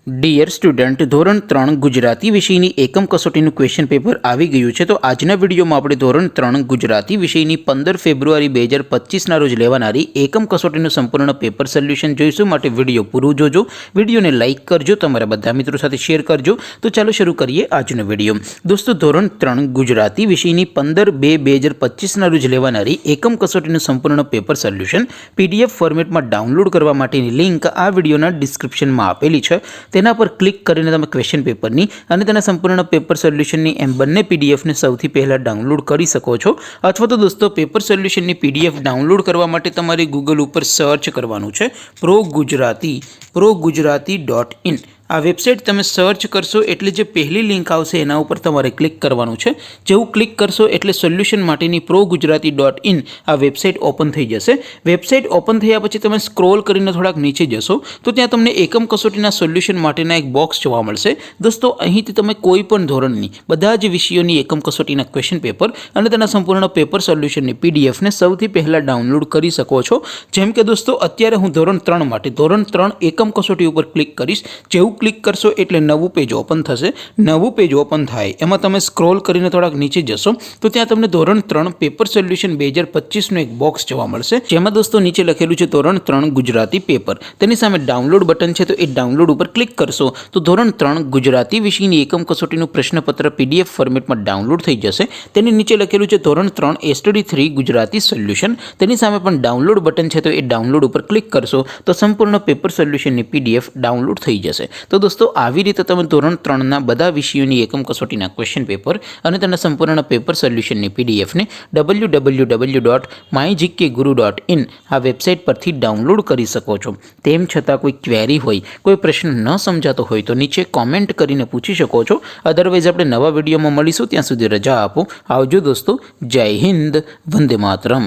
Dear student, ધોરણ 3 ગુજરાતી વિષયની એકમ કસોટીનું ક્વેશ્ચન પેપર આવી ગયું છે। તો આજના વિડીયોમાં આપણે ધોરણ 3 ગુજરાતી વિષયની 15 ફેબ્રુઆરી 2025ના રોજ લેવાનારી એકમ કસોટીનું સંપૂર્ણ પેપર સોલ્યુશન જોઈશું। માટે વિડીયો પૂરું જોજો, વિડીયોને લાઇક કરજો, તમારા બધા મિત્રો સાથે શેર કરજો। તો ચાલો શરૂ કરીએ આજનો વિડીયો। દોસ્તો, ધોરણ 3 ગુજરાતી વિષયની 15/2/2025ના રોજ લેવાનારી એકમ કસોટીનું સંપૂર્ણ પેપર સોલ્યુશન PDF ફોર્મેટમાં ડાઉનલોડ કરવા માટેની લિંક આ વિડીયોના ડિસ્ક્રિપ્શનમાં આપેલી છે। તેના પર ક્લિક કરીને તમે ક્વેશ્ચન પેપરની અને તેના સંપૂર્ણ પેપર સોલ્યુશનની એમ બંને પીડીએફને સૌથી પહેલાં ડાઉનલોડ કરી શકો છો। અથવા તો દોસ્તો, પેપર સોલ્યુશનની PDF ડાઉનલોડ કરવા માટે તમારે ગૂગલ ઉપર સર્ચ કરવાનું છે progujarati.in। આ વેબસાઇટ તમે સર્ચ કરશો એટલે જે પહેલી લિંક આવશે એના ઉપર તમારે ક્લિક કરવાનું છે। જેવું ક્લિક કરશો એટલે સોલ્યુશન માટેની progujarati.in આ વેબસાઇટ ઓપન થઈ જશે। વેબસાઇટ ઓપન થયા પછી તમે સ્ક્રોલ કરીને થોડાક નીચે જશો તો ત્યાં તમને એકમ કસોટીના સોલ્યુશન માટેના એક બોક્સ જોવા મળશે। દોસ્તો, અહીંથી તમે કોઈ પણ ધોરણની બધા જ વિષયોની એકમ કસોટીના ક્વેશ્ચન પેપર અને તેના સંપૂર્ણ પેપર સોલ્યુશનની પીડીએફને સૌથી પહેલાં ડાઉનલોડ કરી શકો છો। જેમ કે દોસ્તો, અત્યારે હું ધોરણ 3 માટે ધોરણ 3 એકમ કસોટી ઉપર ક્લિક કરીશ। જેવું ક્લિક કરશો એટલે નવું પેજ ઓપન થશે। નવું પેજ ઓપન થાય એમાં તમે સ્ક્રોલ કરીને થોડાક નીચે જશો તો ત્યાં તમને ધોરણ 3 પેપર સોલ્યુશન 2025નું એક બોક્સ જોવા મળશે। જેમાં દોસ્તો નીચે લખેલું છે ધોરણ 3 ગુજરાતી પેપર। તેની સામે ડાઉનલોડ બટન છે, તો એ ડાઉનલોડ ઉપર ક્લિક કરશો તો ધોરણ 3 ગુજરાતી વિષયની એકમ કસોટીનું પ્રશ્નપત્ર PDF ફોર્મેટમાં ડાઉનલોડ થઈ જશે। તેની નીચે લખેલું છે ધોરણ 3 STD 3 ગુજરાતી સોલ્યુશન। તેની સામે પણ ડાઉનલોડ બટન છે, તો એ ડાઉનલોડ ઉપર ક્લિક કરશો તો સંપૂર્ણ પેપર સોલ્યુશનની PDF ડાઉનલોડ થઈ જશે। તો દોસ્તો, આવી રીતે તમે ધોરણ 3ના બધા વિષયોની એકમ કસોટીના ક્વેશ્ચન પેપર અને તેના સંપૂર્ણ પેપર સોલ્યુશનની પીડીએફને www.mygkguru.in આ વેબસાઇટ પરથી ડાઉનલોડ કરી શકો છો। તેમ છતાં કોઈ ક્વેરી હોય, કોઈ પ્રશ્ન ન સમજાતો હોય તો નીચે કોમેન્ટ કરીને પૂછી શકો છો। અદરવાઇઝ આપણે નવા વિડીયોમાં મળીશું, ત્યાં સુધી રજા આપો। આવજો દોસ્તો, જય હિન્દ, વંદે માતરમ।